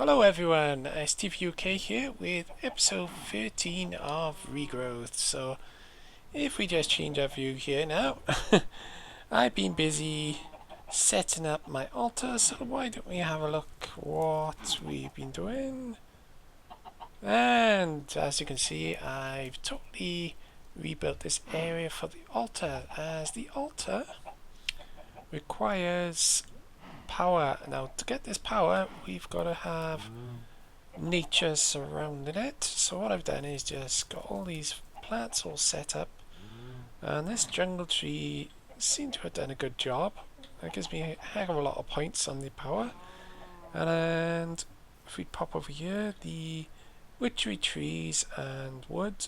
Hello everyone, Steve UK here with episode 13 of Regrowth. So if we just change our view here now, I've been busy setting up my altar, so why don't we have a look what we've been doing. And as you can see, I've totally rebuilt this area for the altar, as the altar requires power. Now to get this power we've got to have nature surrounding it. So what I've done is just got all these plants all set up, and this jungle tree seemed to have done a good job. That gives me a heck of a lot of points on the power. And if we pop over here, the witchery trees and wood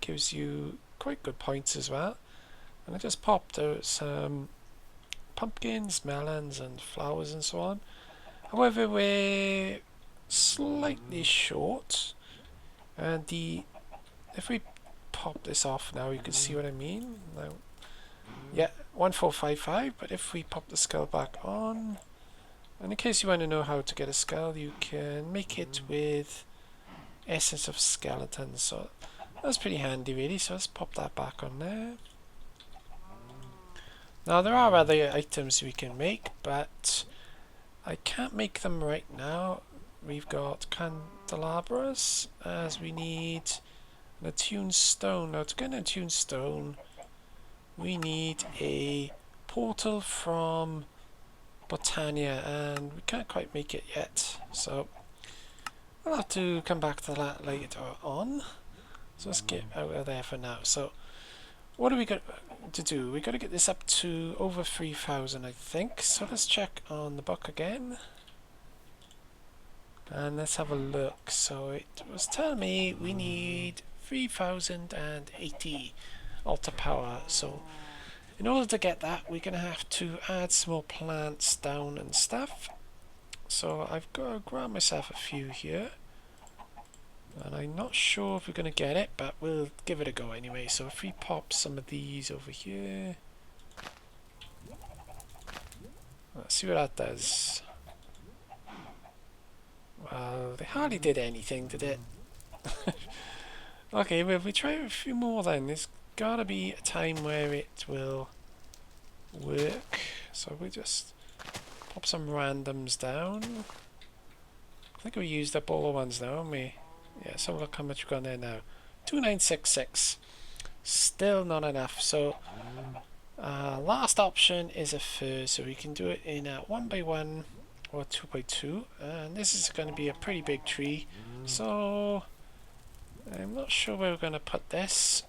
gives you quite good points as well. And I just popped out some pumpkins, melons and flowers and so on. However, we're slightly short, and if we pop this off now, you can see what I mean. Now, yeah, 1455, but if we pop the skull back on, and in case you want to know how to get a skull, you can make it with essence of skeleton, so that's pretty handy really. So let's pop that back on there. Now there are other items we can make, but I can't make them right now. We've got candelabras, as we need an attuned stone. Now to get an attuned stone, we need a portal from Botania, and we can't quite make it yet. So I'll have to come back to that later on. So let's get out of there for now. So what do we got to do? We got to get this up to over 3,000, I think. So let's check on the book again. And let's have a look. So it was telling me we need 3,080 altar power. So in order to get that, we're going to have to add some more plants down and stuff. So I've got to grab myself a few here. And I'm not sure if we're going to get it, but we'll give it a go anyway. So if we pop some of these over here, let's see what that does. Well, they hardly did anything, did it? Okay, well, if we try a few more then, there's got to be a time where it will work. So we just pop some randoms down. I think we used up all the ones now, haven't we? Yeah, so look how much we've got there now. 2966. Still not enough. So last option is a fir, so we can do it in a 1x1 or 2x2, and this is going to be a pretty big tree, so I'm not sure where we're going to put this.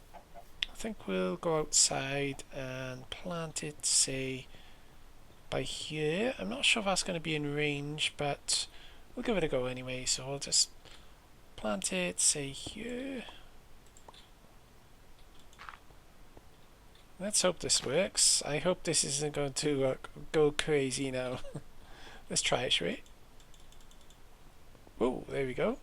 I think we'll go outside and plant it, say, by here. I'm not sure if that's going to be in range, but we'll give it a go anyway. So we'll just plant it, say, here. Let's hope this works. I hope this isn't going to go crazy now. Let's try it, shall we? Oh, there we go.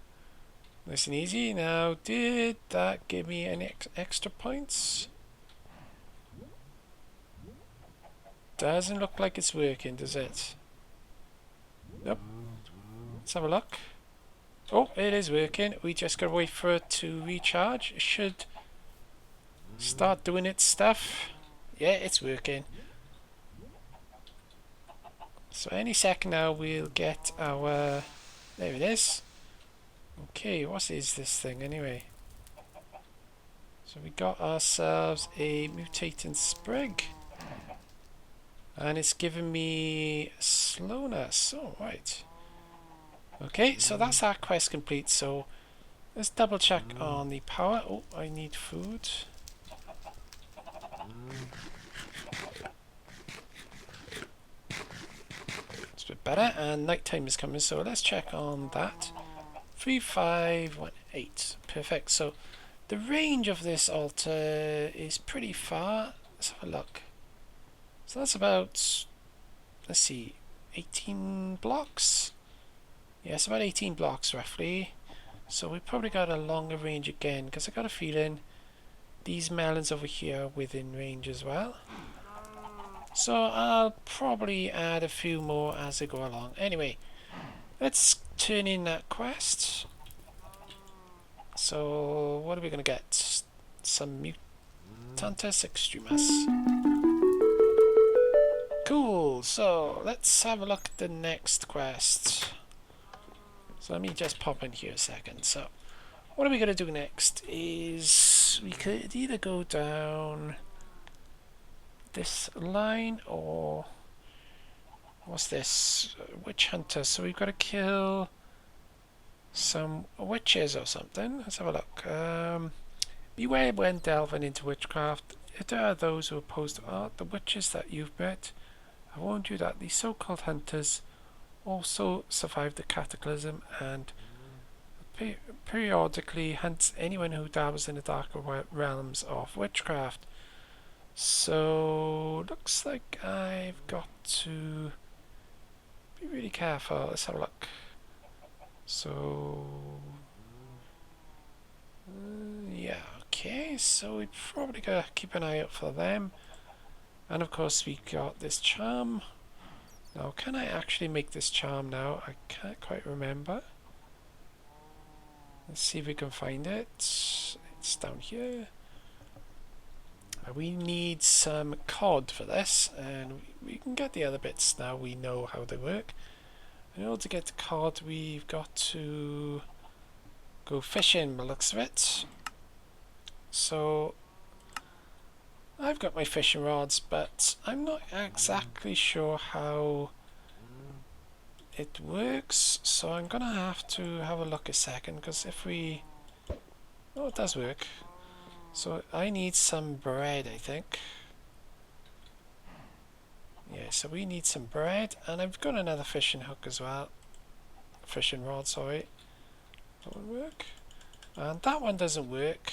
Nice and easy. Now, did that give me any extra points? Doesn't look like it's working, does it? Nope. Let's have a look. Oh, it is working. We just gotta wait for it to recharge. It should start doing its stuff. Yeah, it's working. So any second now we'll get our... There it is. Okay, what is this thing anyway? So we got ourselves a mutating sprig. And it's giving me slowness. Oh, right. Okay, so that's our quest complete. So let's double check on the power. Oh, I need food. It's a bit better, and nighttime is coming, so let's check on that. 3518. Perfect. So the range of this altar is pretty far. Let's have a look. So that's about, let's see, 18 blocks? Yes, about 18 blocks roughly. So we probably got a longer range again, because I got a feeling these melons over here are within range as well. So I'll probably add a few more as I go along. Anyway, let's turn in that quest. So what are we going to get? Some Mutantus Extremis. Cool, so let's have a look at the next quest. So let me just pop in here a second. So what are we going to do next is we could either go down this line or what's this? Witch hunter. So we've got to kill some witches or something. Let's have a look. Beware when delving into witchcraft. If there are those who oppose the art, the witches that you've met, I warned you that these so-called hunters also survived the cataclysm and periodically hunts anyone who dabbles in the darker realms of witchcraft. So looks like I've got to be really careful. Let's have a look. So yeah, okay, so we probably gotta keep an eye out for them. And of course we got this charm. Now can I actually make this charm now? I can't quite remember. Let's see if we can find it. It's down here. We need some cod for this, and we can get the other bits now we know how they work. In order to get the cod, we've got to go fishing by the looks of it. So I've got my fishing rods, but I'm not exactly sure how it works, so I'm gonna have to have a look a second, because if we... oh, it does work. So I need some bread, I think. Yeah, so we need some bread, and I've got another fishing hook as well. Fishing rod, sorry. That one work? And that one doesn't work.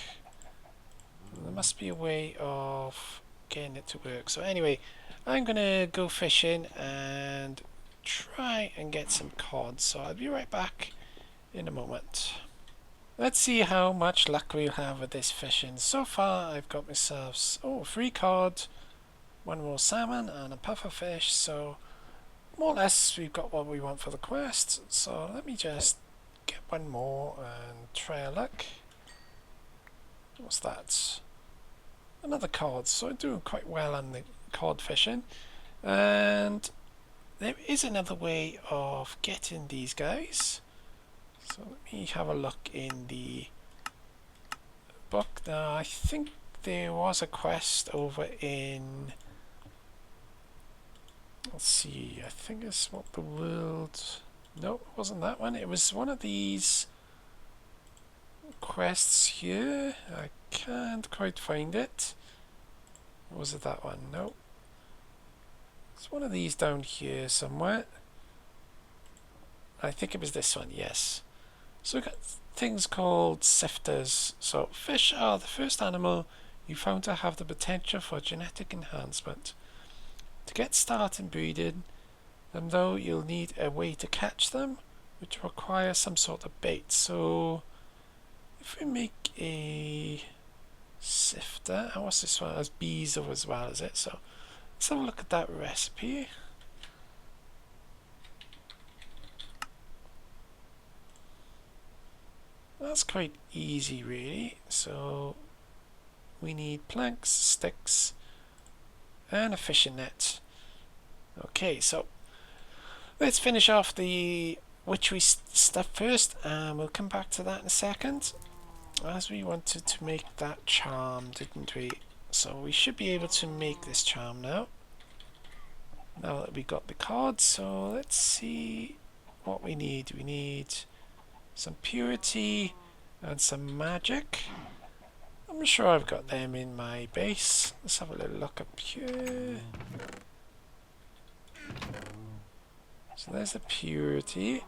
There must be a way of getting it to work. So anyway, I'm gonna go fishing and try and get some cod. So I'll be right back in a moment. Let's see how much luck we'll have with this fishing. So far I've got myself 3 cod, 1 more salmon and a puffer fish, so more or less we've got what we want for the quest. So let me just get one more and try our luck. What's that? Another cod, so I'm doing quite well on the cod fishing. And there is another way of getting these guys. So let me have a look in the book. Now I think there was a quest over in... let's see, I think it's what the world... no, it wasn't that one. It was one of these quests here. I can't quite find it. Or was it that one? No. It's one of these down here somewhere. I think it was this one, yes. So we've got things called sifters. So fish are the first animal you found to have the potential for genetic enhancement. To get started breeding them though, you'll need a way to catch them, which requires some sort of bait. So if we make a sifter, and what's this one? It has bees as well, is it? So let's have a look at that recipe. That's quite easy really. So we need planks, sticks and a fishing net. Okay, so let's finish off the witchery stuff first, and we'll come back to that in a second, as we wanted to make that charm, didn't we? So we should be able to make this charm now that we got the card. So let's see what we need. We need some purity and some magic. I'm sure I've got them in my base. Let's have a little look up here. So there's the purity,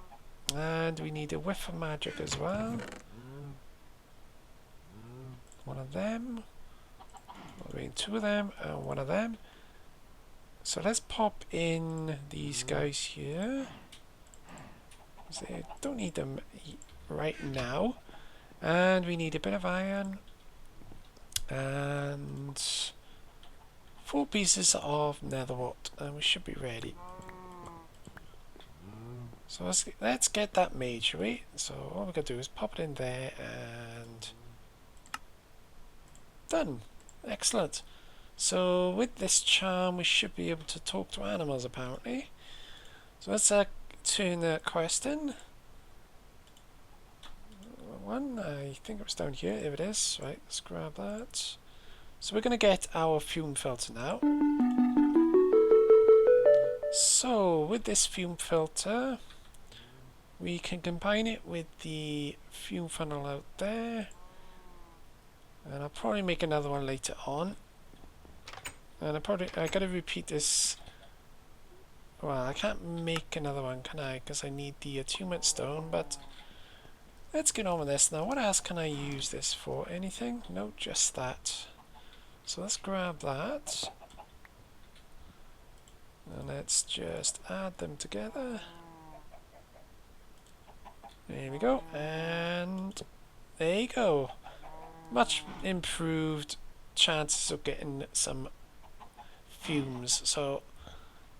and we need a whiff of magic as well. One of them, I mean 2 of them, and 1 of them. So let's pop in these guys here. So I don't need them right now. And we need a bit of iron and 4 pieces of netherwort, and we should be ready. So let's get that made, shall we? So all we're going to do is pop it in there and done. Excellent. So with this charm we should be able to talk to animals apparently. So let's turn the quest in. One, I think it was down here. If it is, right, let's grab that. So we're going to get our fume filter now. So with this fume filter, we can combine it with the fume funnel out there. And I'll probably make another one later on. And I gotta repeat this. Well, I can't make another one, can I? Because I need the attunement stone, but let's get on with this now. What else can I use this for? Anything? No, just that. So let's grab that. And let's just add them together. There we go. And there you go. Much improved chances of getting some fumes. So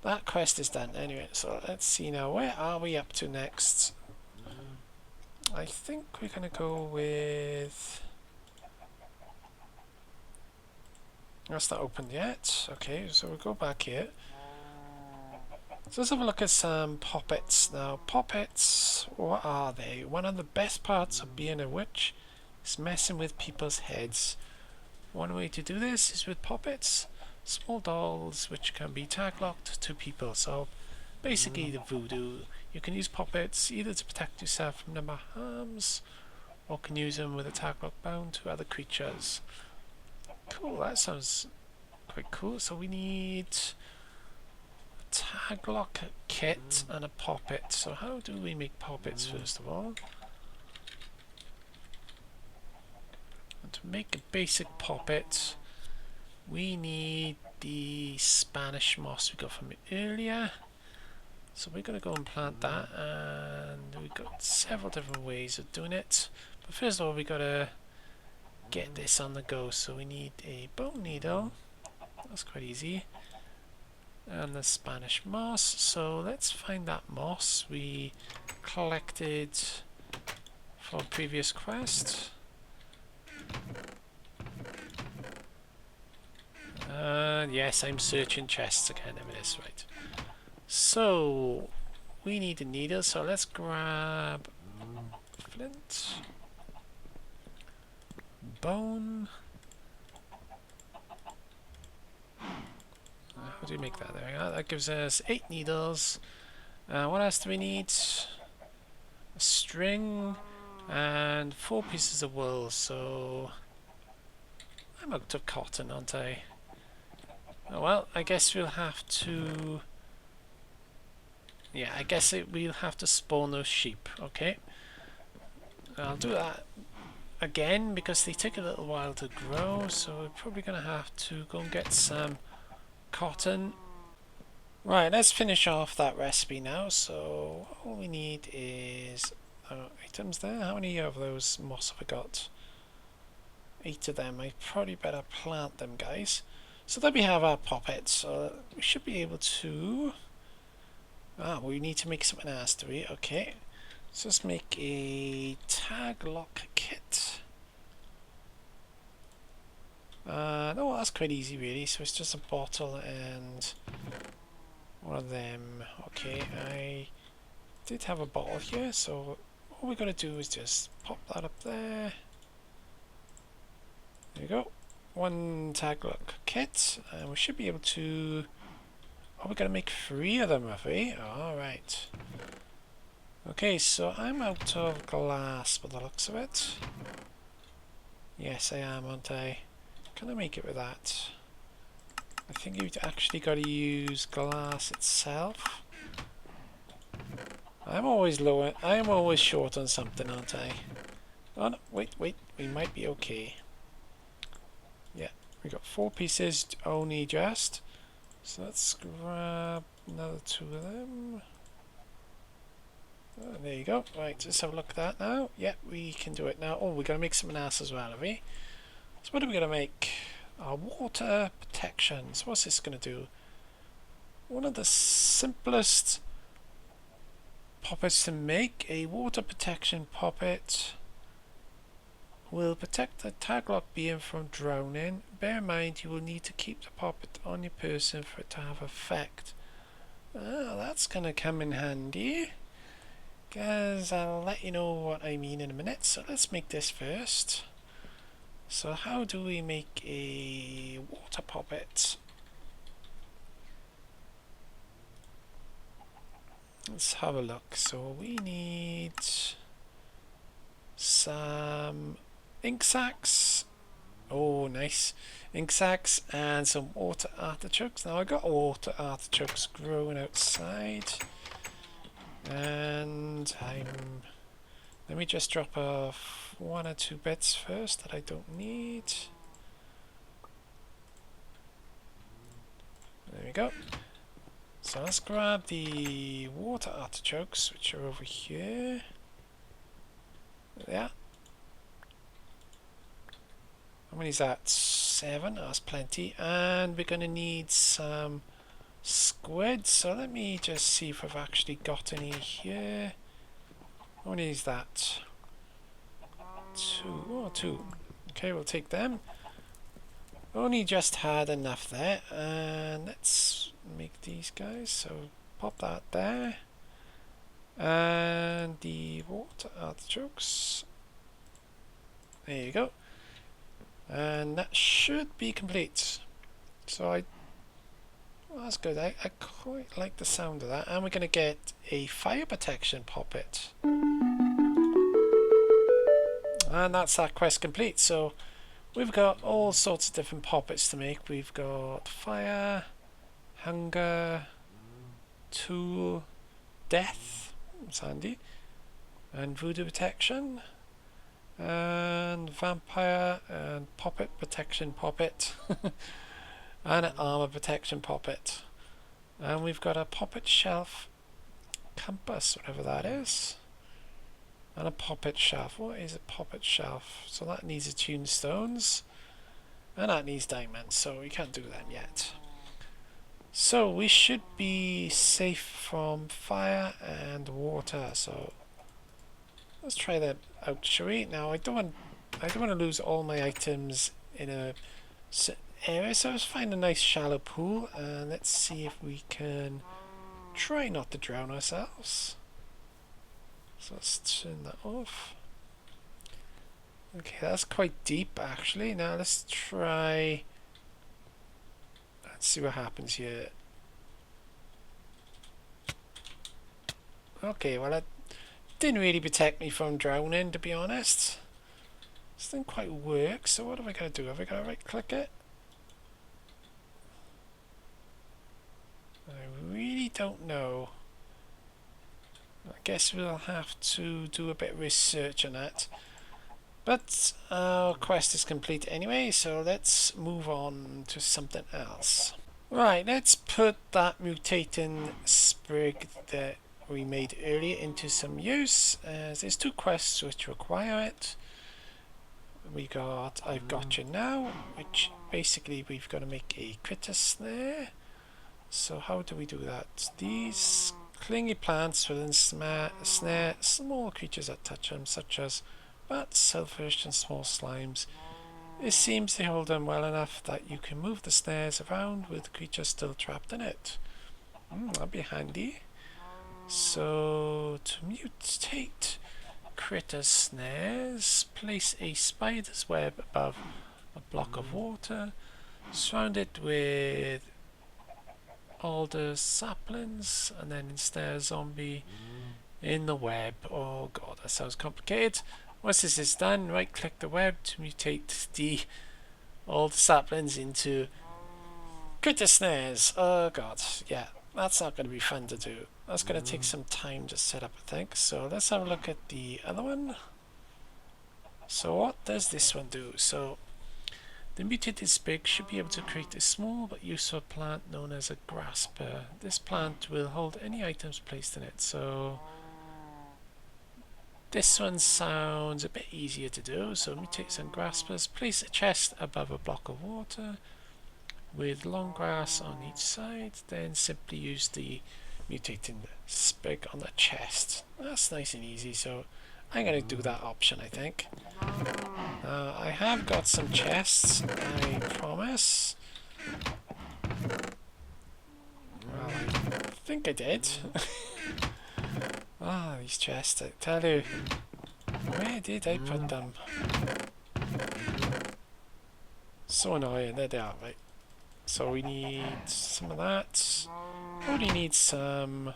that quest is done anyway. So let's see now. Where are we up to next? I think we're going to go with... That's not opened yet. Okay, so we'll go back here. So let's have a look at some poppets now. Poppets, what are they? One of the best parts of being a witch is messing with people's heads. One way to do this is with poppets, small dolls which can be tag locked to people. So basically the voodoo. You can use poppets either to protect yourself from number harms, or can use them with a tag lock bound to other creatures. Cool, that sounds quite cool. So we need tag lock kit and a poppet. So how do we make poppets first of all? And to make a basic poppet we need the Spanish moss we got from earlier. So we're going to go and plant that, and we've got several different ways of doing it. But first of all we got to get this on the go. So we need a bone needle. That's quite easy. And the Spanish moss. So let's find that moss we collected for a previous quest. Yes, I'm searching chests again. There it is, right. So we need a needle. So let's grab flint, bone. How do you make that? There we go. That gives us 8 needles. What else do we need? A string and 4 pieces of wool. So I'm out of cotton, aren't I? Oh well, I guess we'll have to... Yeah, I guess we'll have to spawn those sheep. Okay. I'll do that again because they take a little while to grow. So we're probably going to have to go and get some cotton. Right, let's finish off that recipe now. So all we need is items there. How many of those moss have I got? 8 of them. I probably better plant them, guys. So there we have our poppets. So we should be able to... we need to make something else, do we? Okay. So let's make a tag lock kit. No, that's quite easy really. So it's just a bottle and one of them. Okay, I did have a bottle here, so all we're going to do is just pop that up there. There we go. One tag lock kit, and we should be able to... Oh, we're going to make 3 of them, have we? Alright. Okay, so I'm out of glass by the looks of it. Yes, I am, aren't I? Can I make it with that? I think you've actually got to use glass itself. I'm always low. I am always short on something, aren't I? Oh no, wait, we might be okay. Yeah, we got 4 pieces only just. So let's grab another 2 of them. Oh, there you go. Right, let's have a look at that now. Yeah, we can do it now. Oh, we're going to make something else as well, have we? So what are we going to make? Our water protection. So what's this going to do? One of the simplest poppets to make. A water protection poppet will protect the taglock being from drowning. Bear in mind you will need to keep the poppet on your person for it to have effect. Oh, that's gonna come in handy, because I'll let you know what I mean in a minute. So let's make this first. So how do we make a water poppet? Let's have a look. So we need some ink sacs. Oh, nice. Ink sacs and some water artichokes. Now I got water artichokes growing outside. And let me just drop off 1 or 2 bits first that I don't need. There we go. So let's grab the water artichokes, which are over here. Yeah. How many is that? 7. That's plenty. And we're going to need some squid. So let me just see if I've actually got any here. How many is that? 2. Oh, 2. Okay, we'll take them. Only just had enough there. And let's make these guys. So pop that there. And the water artichokes. There you go. And that should be complete. So well, that's good. I quite like the sound of that. And we're going to get a fire protection poppet. And that's that quest complete. So we've got all sorts of different poppets to make. We've got fire, hunger, tool, death, it's handy, and voodoo protection, and vampire, and poppet protection poppet, and an armor protection poppet. And we've got a poppet shelf compass, whatever that is, and a poppet shelf. What is a poppet shelf? So that needs attuned stones, and that needs diamonds, so we can't do them yet. So we should be safe from fire and water. So let's try that out, shall we? Now I don't want to lose all my items in a area, so let's find a nice shallow pool and let's see if we can try not to drown ourselves. So let's turn that off. Okay, that's quite deep actually. Now let's try. Let's see what happens here. Okay, well that didn't really protect me from drowning, to be honest. This didn't quite work, so what have I got to do? Have I got to right click it? I really don't know. I guess we'll have to do a bit of research on that. But our quest is complete anyway, so let's move on to something else. Right, let's put that mutating sprig that we made earlier into some use. There's 2 quests which require it. I've got you now, which basically we've got to make a critter snare. So how do we do that? These clingy plants will snare small creatures that touch them, such as bats, silverfish and small slimes. It seems they hold them well enough that you can move the snares around with the creature still trapped in it. That'd be handy. So to mutate critter snares, place a spider's web above a block of water, surround it with alder saplings, and then ensnare a zombie in the web. Oh god, that sounds complicated. Once this is done, right click the web to mutate all the saplings into critter snares. Oh god, yeah, that's not going to be fun to do. That's going to take some time to set up, I think. So let's have a look at the other one. So what does this one do? So the mutated sprig should be able to create a small but useful plant known as a grasper. This plant will hold any items placed in it. So this one sounds a bit easier to do. So mutate some graspers. Place a chest above a block of water with long grass on each side. Then simply use the mutating the sprig on the chest. That's nice and easy, so I'm going to do that option, I think. I have got some chests, I promise. Well, I think I did. Ah, these chests, I tell you. Where did I put them? So annoying. There they are, right? So we need some of that. Already need some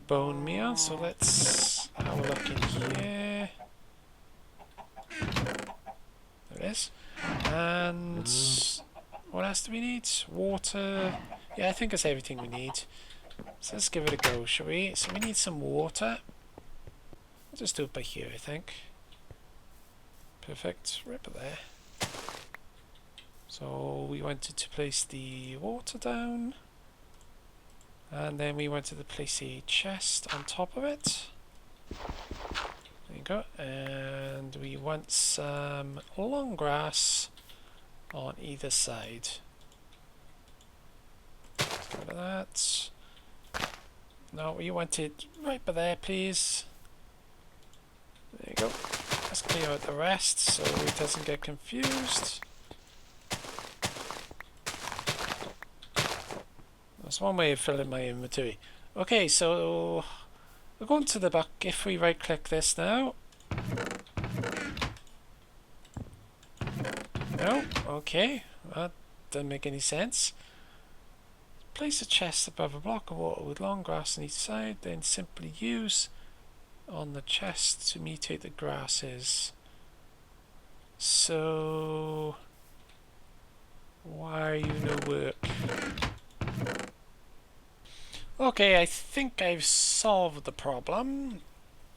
bone meal, so let's have a look in here. There it is. And what else do we need? Water. Yeah, I think that's everything we need. So let's give it a go, shall we? So we need some water. I'll just do it by here, I think. Perfect. Right there. So we wanted to place the water down. And then we wanted to place a chest on top of it. There you go. And we want some long grass on either side. Let's get rid of that. No, we want it right by there, please. There you go. Let's clear out the rest so it doesn't get confused. That's one way of filling my inventory. Okay, so we're going to the back. If we right click this now. No? Okay. That doesn't make any sense. Place a chest above a block of water with long grass on each side, then simply use on the chest to mutate the grasses. So why are you no work? Okay, I think I've solved the problem.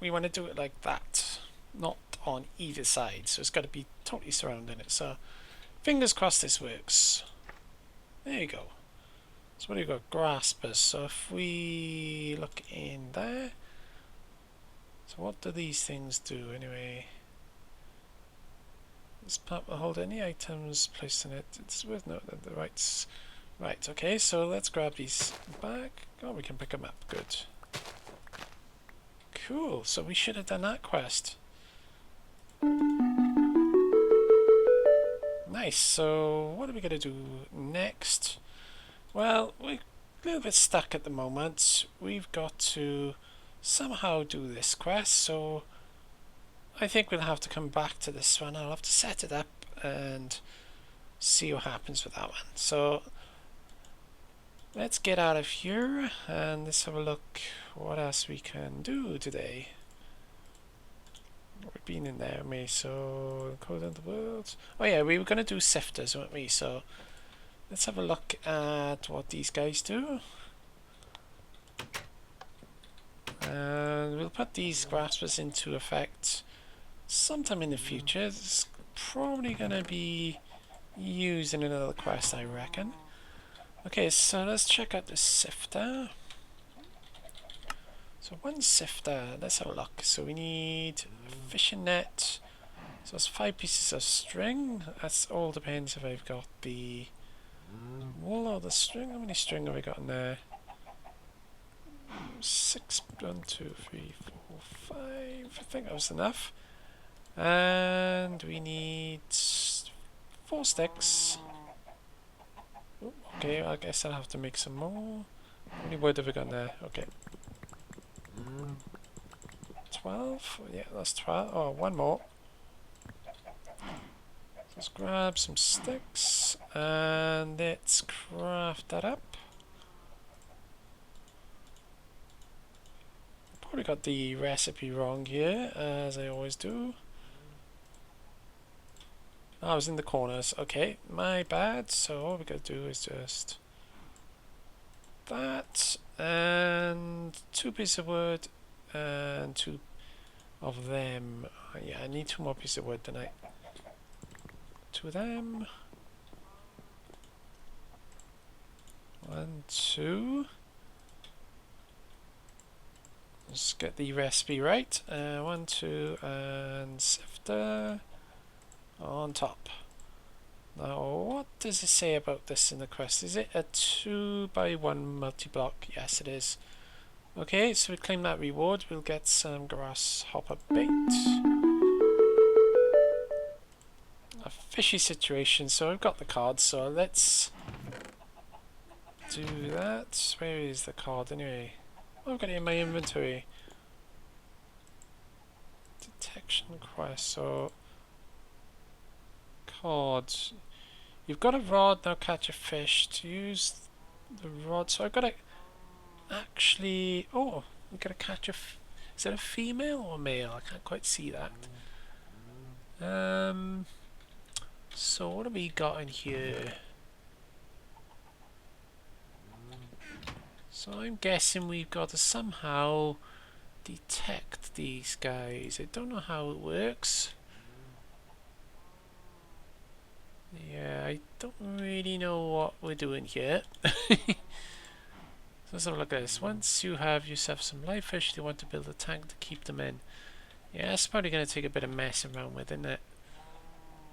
We want to do it like that, not on either side, so it's got to be totally surrounding it. So fingers crossed this works. There you go. So what do you got? Graspers. So if we look in there, so what do these things do anyway? This part will hold any items placed in it. It's worth noting that the rights. Right, okay, so let's grab these back. Oh, we can pick them up. Good. Cool, so we should have done that quest. Nice, so what are we going to do next? Well, we're a little bit stuck at the moment. We've got to somehow do this quest, so I think we'll have to come back to this one. I'll have to set it up and see what happens with that one. So let's get out of here and let's have a look what else we can do today. We've been in there, haven't we? So code in the world. Oh yeah, we were going to do sifters, weren't we? So let's have a look at what these guys do. And we'll put these graspers into effect sometime in the future. It's probably going to be used in another quest, I reckon. Okay, so let's check out the sifter. So one sifter, let's have a look. So we need a fishing net. So it's 5 pieces of string. That's all depends if I've got the wool or the string. How many string have we got in there? 6, 1, 2, 3, 4, 5. I think that was enough. And we need 4 sticks. Ooh, okay, I guess I'll have to make some more. How many wood have we got there? Okay. 12? Yeah, that's 12. Oh, one more. Let's grab some sticks and let's craft that up. Probably got the recipe wrong here, as I always do. I was in the corners. Okay, my bad. So all we gotta do is just that and 2 pieces of wood and 2 of them. Yeah, I need 2 more pieces of wood, don't I? 2 of them. 1, 2. Let's get the recipe right. 1, 2, and sifter on top. Now, what does it say about this in the quest? Is it a 2 by 1 multi-block? Yes, it is. Okay, so we claim that reward. We'll get some grasshopper bait. A fishy situation, so I've got the card, so let's do that. Where is the card anyway? Oh, I've got it in my inventory. Detection quest, so cards. You've got a rod, now catch a fish. To use the rod, so I've got to actually... Oh, we've got to catch a... Is it a female or male? I can't quite see that. So what have we got in here? So I'm guessing we've got to somehow detect these guys. I don't know how it works. Yeah, I don't really know what we're doing here. So let's have a look at this. Once you have yourself some live fish, you want to build a tank to keep them in. Yeah, it's probably going to take a bit of messing around with, isn't it?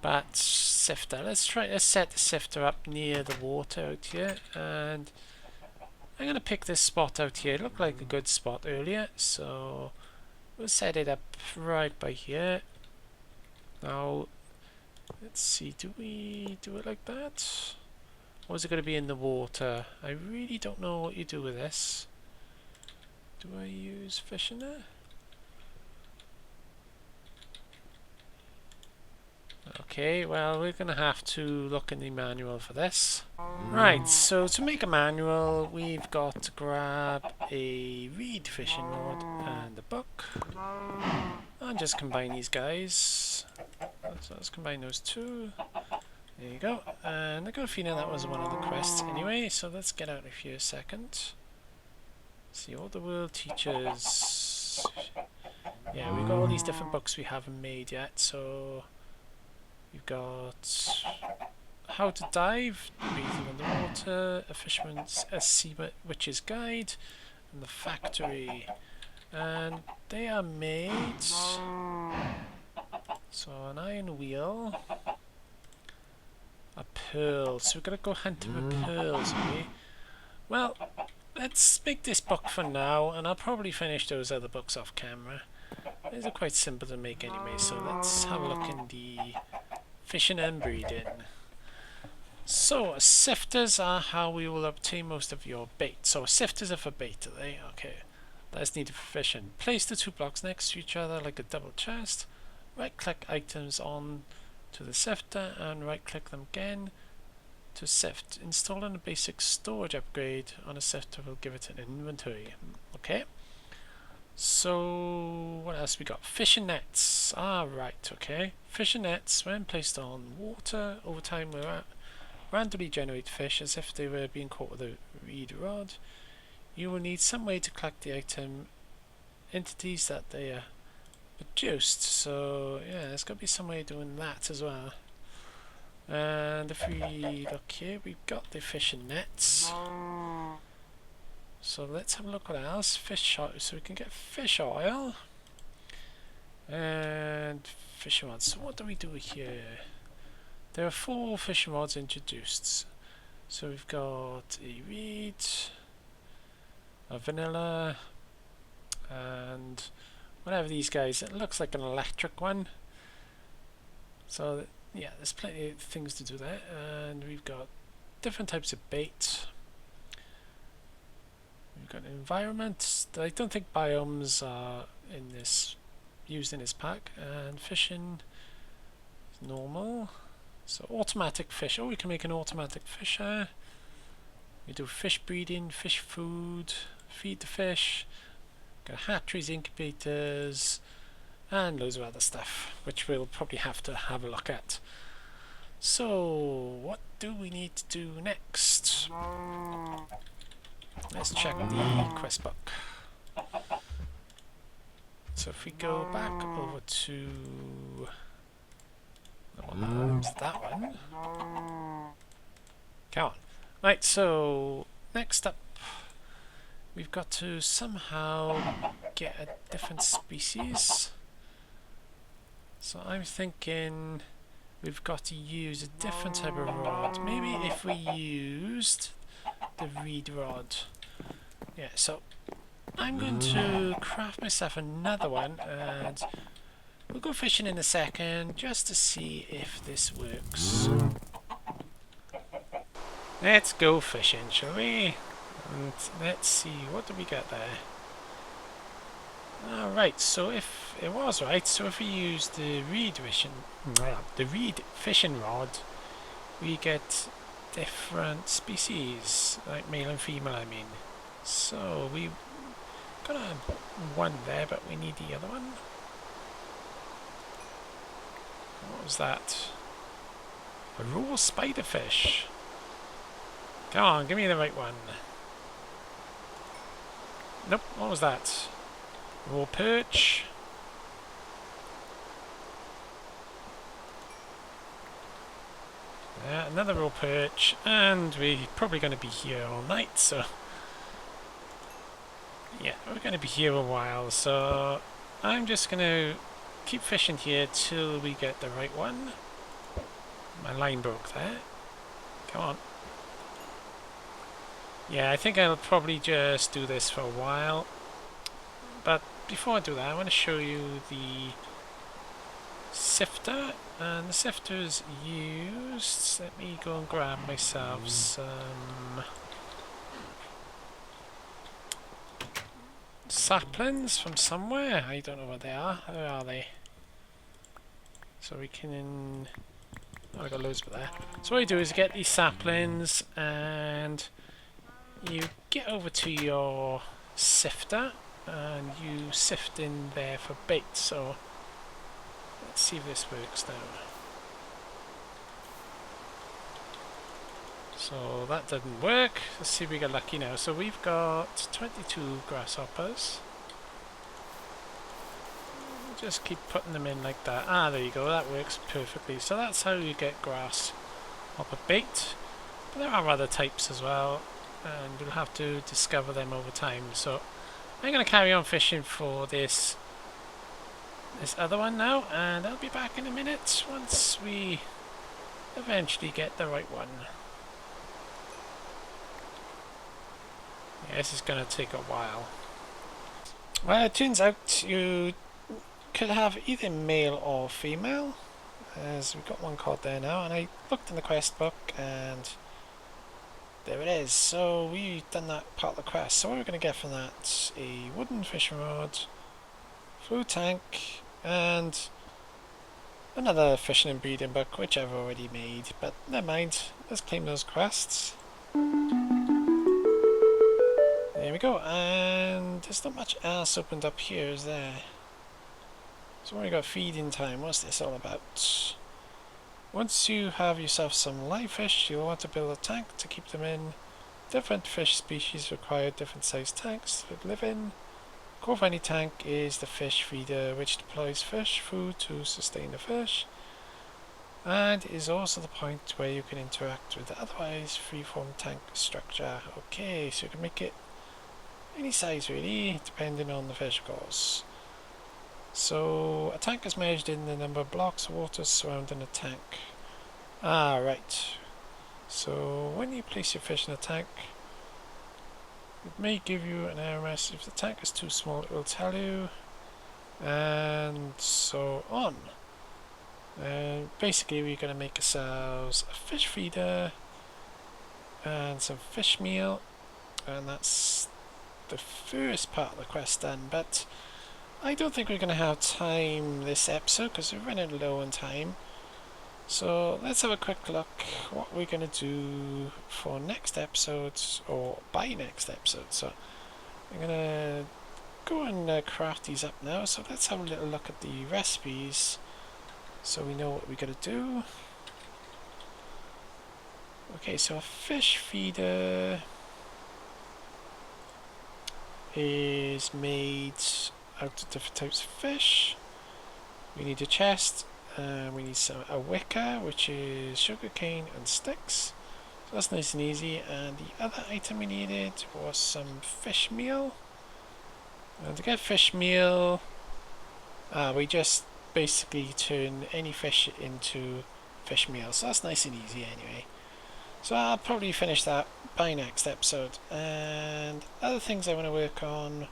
But sifter, let's set the sifter up near the water out here, and I'm going to pick this spot out here. It looked like a good spot earlier, so we'll set it up right by here. Now, let's see, do we do it like that? Or is it going to be in the water? I really don't know what you do with this. Do I use fish in there? Okay, well, we're going to have to look in the manual for this. Right, so to make a manual, we've got to grab a reed fishing rod and a book. And just combine these guys. So let's combine those two. There you go. And I got a feeling that was one of the quests anyway, so let's get out of here a second. See all the world teachers. Yeah, we've got all these different books we haven't made yet, so we've got how to dive, breathing underwater, a sea witch's guide, and the factory. And they are made. So an iron wheel. A pearl. So we're going to go hunting for pearls, okay? Well, let's make this book for now, and I'll probably finish those other books off camera. These are quite simple to make anyway, so let's have a look in the fishing and breeding. So, sifters are how we will obtain most of your bait. So, sifters are for bait, are they? Okay. That's needed for fishing. Place the two blocks next to each other like a double chest. Right-click items on to the sifter and right-click them again to sift. Installing a basic storage upgrade on a sifter will give it an inventory. Okay. So, what else we got? Fishing nets. Ah, right, okay. Fishing nets, when placed on water, over time will randomly generate fish as if they were being caught with a reed rod. You will need some way to collect the item entities that they are produced. So, yeah, there's got to be some way of doing that as well. And if we look here, we've got the fishing nets. So let's have a look what else. Fish oil, so we can get fish oil and fishing rods. So what do we do here? There are 4 fishing rods introduced. So we've got a reed, a vanilla, and whatever these guys. It looks like an electric one. So yeah, there's plenty of things to do there, and we've got different types of bait. We've got environment. I don't think biomes are in this used in this pack, and fishing is normal. So automatic fish. Oh, we can make an automatic fisher. We do fish breeding, fish food, feed the fish. Got hatcheries, incubators, and loads of other stuff, which we'll probably have to have a look at. So, what do we need to do next? Let's check the quest book. So if we go back over to that one. Come on. Right, so next up we've got to somehow get a different species. So I'm thinking we've got to use a different type of rod. Maybe if we used the reed rod. Yeah, so I'm going to craft myself another one, and we'll go fishing in a second just to see if this works. Let's go fishing, shall we? And let's see, what did we get there? Alright, so if it was right, so if we use the reed fishing rod, we get different species, like male and female I mean. So we got one there, but we need the other one. What was that? A raw spiderfish. Come on, give me the right one. Nope, what was that? Raw perch. Yeah, another raw perch, and we're probably going to be here all night, so yeah, we're going to be here a while, so I'm just going to keep fishing here till we get the right one. My line broke there. Come on. Yeah, I think I'll probably just do this for a while, but before I do that I want to show you the sifter, and the sifter is used. Let me go and grab myself some saplings from somewhere. I don't know what they are. Where are they? So we can... oh, I got loads of there. So what you do is get these saplings and you get over to your sifter and you sift in there for bait. So let's see if this works now. So that didn't work. Let's see if we get lucky now. So we've got 22 grasshoppers. Just keep putting them in like that. Ah, there you go. That works perfectly. So that's how you get grasshopper bait. But there are other types as well, and we'll have to discover them over time. So I'm going to carry on fishing for this other one now, and I'll be back in a minute once we eventually get the right one. Yeah, this is going to take a while. Well, it turns out you could have either male or female, as we've got one card there now, and I looked in the quest book and there it is. So we've done that part of the quest. So what we're going to get from that, a wooden fishing rod, food tank, and another fishing and breeding book, which I've already made, but never mind, let's claim those quests. There we go, and there's not much else opened up here, is there? So we got feeding time. What's this all about? Once you have yourself some live fish, you'll want to build a tank to keep them in. Different fish species require different sized tanks to live in. Core of any tank is the fish feeder, which deploys fish food to sustain the fish, and is also the point where you can interact with the otherwise freeform tank structure. Okay, so you can make it any size really, depending on the fish, of course. So a tank is measured in the number of blocks of water surrounding a tank. Ah, right. So when you place your fish in a tank, it may give you an error message. If the tank is too small, it will tell you, and so on. Basically, we're going to make ourselves a fish feeder and some fish meal, and that's the first part of the quest done. But I don't think we're going to have time this episode because we're running low on time. So let's have a quick look what we're going to do for next episode, or by next episode. So I'm going to go and craft these up now. So let's have a little look at the recipes so we know what we're going to do. Okay, so a fish feeder is made out of different types of fish. We need a chest, we need a wicker, which is sugarcane and sticks. So that's nice and easy. And the other item we needed was some fish meal. And to get fish meal, we just basically turn any fish into fish meal. So that's nice and easy anyway. So I'll probably finish that by next episode. And other things I want to work on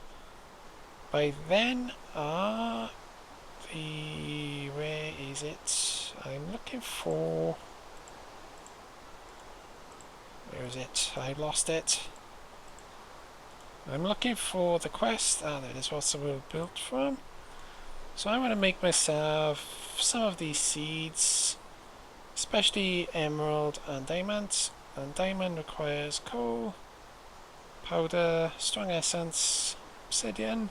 by then are the... where is it? I'm looking for... where is it? I lost it. I'm looking for the quest. Ah, that is what's the world built from. So I want to make myself some of these seeds, especially emerald and diamond. And diamond requires coal, powder, strong essence, obsidian,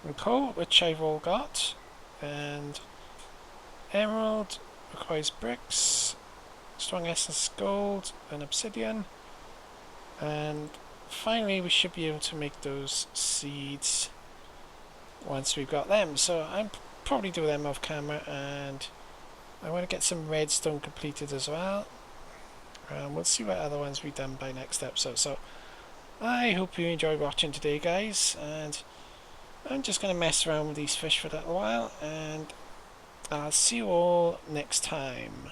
and coal, which I've all got. And emerald requires bricks, strong essence, gold, and obsidian. And finally we should be able to make those seeds once we've got them. So I'm probably do them off camera, and I want to get some redstone completed as well. We'll see what other ones we've done by next episode. So I hope you enjoyed watching today, guys, and I'm just going to mess around with these fish for a little while, and I'll see you all next time.